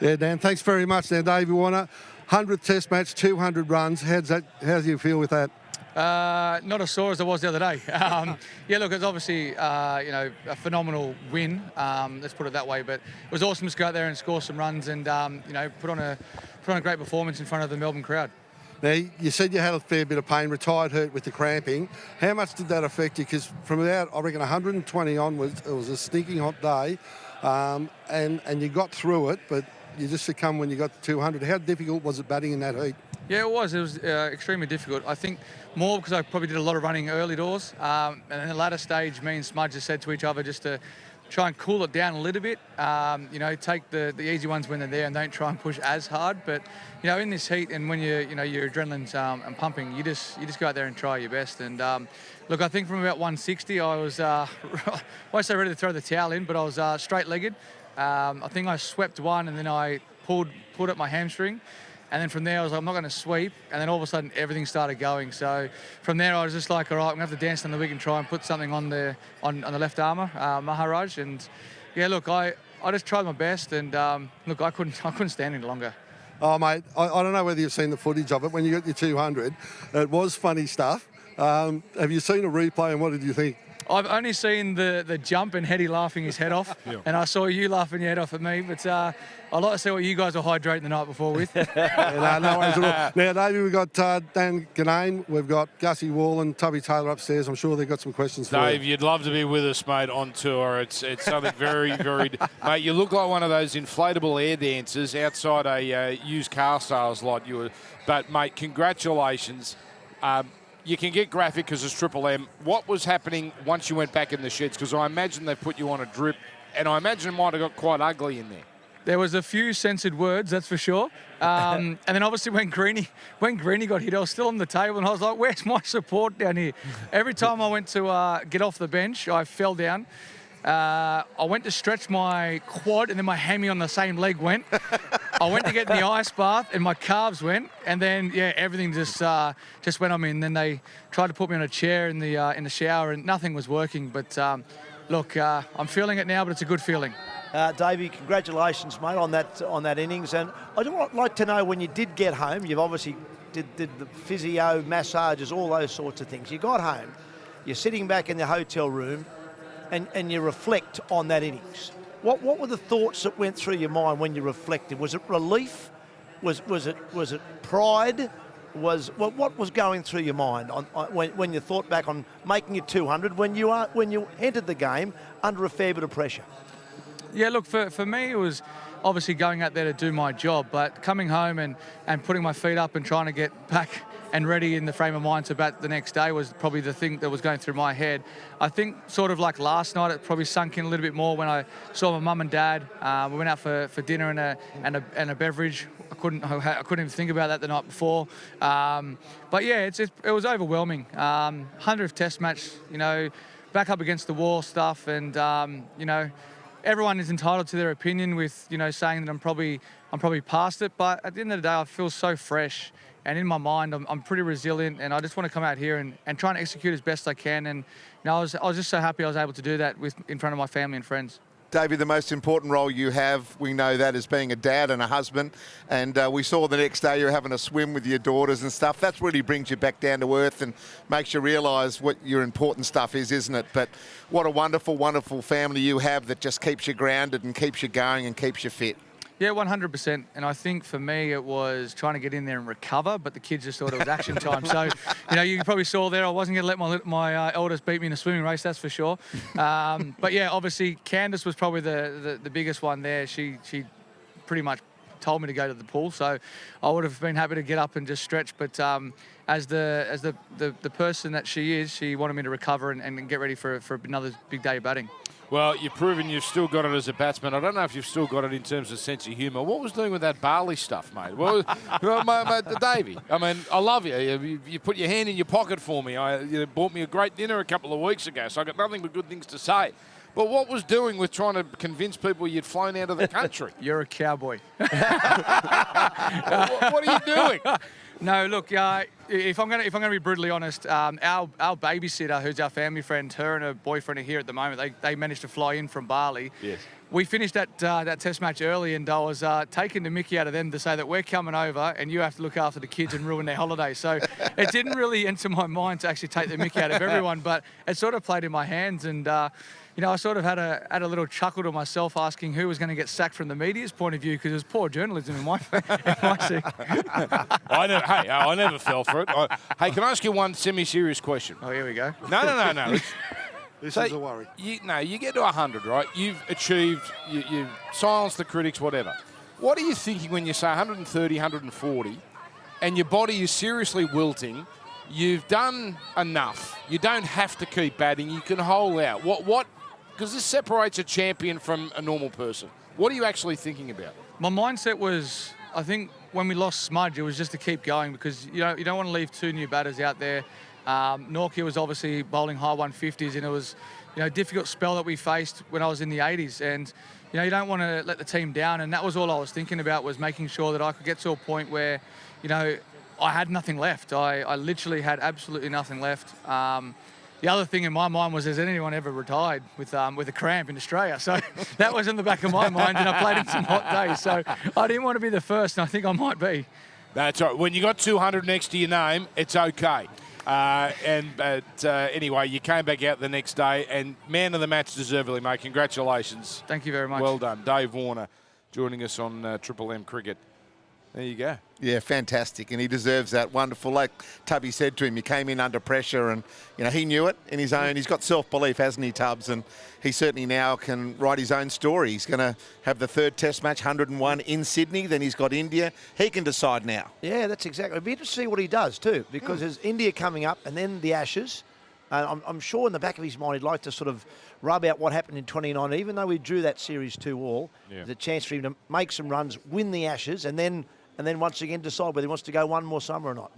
Yeah, Dan, thanks very much. Now, Davey Warner, 100th Test match, 200 runs. How do you feel with that? Not as sore as I was the other day. Yeah, look, it's obviously a phenomenal win. Let's put it that way. But it was awesome to go out there and score some runs and put on a great performance in front of the Melbourne crowd. Now, you said you had a fair bit of pain, retired hurt with the cramping. How much did that affect you? Because from about, I reckon, 120 onwards, it was a stinking hot day, and you got through it, but you just succumbed when you got to 200. How difficult was it batting in that heat? Yeah, it was. It was extremely difficult. I think more because I probably did a lot of running early doors. And in the latter stage, me and Smudge just said to each other just to try and cool it down a little bit. Take the easy ones when they're there and don't try and push as hard. But, in this heat and when your adrenaline's pumping, you just go out there and try your best. And look, I think from about 160, I was, I won't say ready to throw the towel in, but I was straight-legged. I think I swept one and then I pulled at my hamstring. And then from there, I was like, I'm not going to sweep. And then all of a sudden, everything started going. So from there, I was just like, all right, I'm going to have to dance on the wing and try and put something on the left armour, Maharaj. And yeah, look, I just tried my best. And look, I couldn't stand any longer. Oh, mate, I don't know whether you've seen the footage of it. When you got your 200, it was funny stuff. Have you seen a replay and what did you think? I've only seen the jump and Hetty laughing his head off, and I saw you laughing your head off at me. But I'd like to see what you guys were hydrating the night before with. No worries at all. Now, Davey, we've got Dan Ganane, we've got Gussie Wall and Tubby Taylor upstairs. I'm sure they've got some questions for you. Dave, you'd love to be with us, mate, on tour. It's something very, very... Mate, you look like one of those inflatable air dancers outside a used car sales lot. But, mate, congratulations. You can get graphic because it's Triple M. What was happening once you went back in the sheds? Because I imagine they put you on a drip, and I imagine it might have got quite ugly in there. There was a few censored words, that's for sure. And then obviously when Greeny got hit, I was still on the table, and I was like, where's my support down here? Every time I went to get off the bench, I fell down. I went to stretch my quad, and then my hammy on the same leg went. I went to get in the ice bath, and my calves went, and then everything just went on me. And then they tried to put me on a chair in the shower, and nothing was working. But look, I'm feeling it now, but it's a good feeling. Davey, congratulations, mate, on that innings. And I'd like to know, when you did get home, you've obviously did the physio, massages, all those sorts of things. You got home, you're sitting back in the hotel room, and you reflect on that innings. What were the thoughts that went through your mind when you reflected? Was it relief? Was it pride? What was going through your mind when you thought back on making it 200 when you entered the game under a fair bit of pressure? Yeah, look, for me, it was obviously going out there to do my job, but coming home and putting my feet up and trying to get back and ready in the frame of mind to bat the next day was probably the thing that was going through my head. I think sort of like last night, it probably sunk in a little bit more when I saw my mum and dad. We went out for dinner and a beverage. I couldn't even think about that the night before. But yeah, it was overwhelming. 100th Test match, back up against the wall stuff, and everyone is entitled to their opinion with saying that I'm probably past it. But at the end of the day, I feel so fresh. And in my mind, I'm pretty resilient, and I just want to come out here and try and execute as best I can. And I was just so happy I was able to do that in front of my family and friends. Davey, the most important role you have, we know that, as being a dad and a husband. And we saw the next day you're having a swim with your daughters and stuff. That really brings you back down to earth and makes you realise what your important stuff is, isn't it? But what a wonderful, wonderful family you have that just keeps you grounded and keeps you going and keeps you fit. Yeah, 100%. And I think for me, it was trying to get in there and recover, but the kids just thought it was action time. So, you probably saw there, I wasn't going to let my eldest beat me in a swimming race, that's for sure. But yeah, obviously, Candice was probably the biggest one there. She pretty much told me to go to the pool, so I would have been happy to get up and just stretch. But as the person that she is, she wanted me to recover and get ready for another big day of batting. Well, you've proven you've still got it as a batsman. I don't know if you've still got it in terms of sense of humour. What was doing with that Bali stuff, mate? Well, Davey, I mean, I love you. You put your hand in your pocket for me. You bought me a great dinner a couple of weeks ago, so I got nothing but good things to say. But what was doing with trying to convince people you'd flown out of the country? You're a cowboy. What are you doing? No, look, if I'm gonna be brutally honest, our babysitter, who's our family friend, her and her boyfriend are here at the moment. They managed to fly in from Bali. Yes. we finished that test match early, and I was taking the mickey out of them to say that we're coming over and you have to look after the kids and ruin their holiday. So it didn't really enter my mind to actually take the mickey out of everyone, but it sort of played in my hands. And I sort of had a little chuckle to myself, asking who was going to get sacked from the media's point of view, because it was poor journalism in my seat. I never fell for it. Hey, can I ask you one semi-serious question? Oh, here we go. No. This So is a worry. you get to 100, right? You've achieved, you've silenced the critics, whatever. What are you thinking when you say 130, 140, and your body is seriously wilting? You've done enough. You don't have to keep batting. You can hold out. What? Because this separates a champion from a normal person. What are you actually thinking about? My mindset was, I think when we lost Smudge, it was just to keep going, because you don't want to leave two new batters out there. Norkia was obviously bowling high 150s, and it was a difficult spell that we faced when I was in the 80s. And you don't want to let the team down, and that was all I was thinking about, was making sure that I could get to a point where I had nothing left. I literally had absolutely nothing left. The other thing in my mind was, has anyone ever retired with a cramp in Australia? So that was in the back of my mind, and I played in some hot days. So I didn't want to be the first, and I think I might be. That's right. When you got 200 next to your name, it's okay. Anyway, you came back out the next day, and man of the match deservedly, mate. Congratulations. Thank you very much. Well done. Dave Warner joining us on Triple M Cricket. There you go. Yeah, fantastic, and he deserves that. Wonderful. Like Tubby said to him, he came in under pressure, and he knew it in his own. He's got self-belief, hasn't he, Tubbs? And he certainly now can write his own story. He's going to have the third Test match, 101 in Sydney. Then he's got India. He can decide now. Yeah, that's exactly. It'd be interesting to see what he does too, because there's India coming up, and then the Ashes. I'm sure in the back of his mind he'd like to sort of rub out what happened in 29. Even though we drew that series 2-all, the chance for him to make some runs, win the Ashes, and then once again decide whether he wants to go one more summer or not.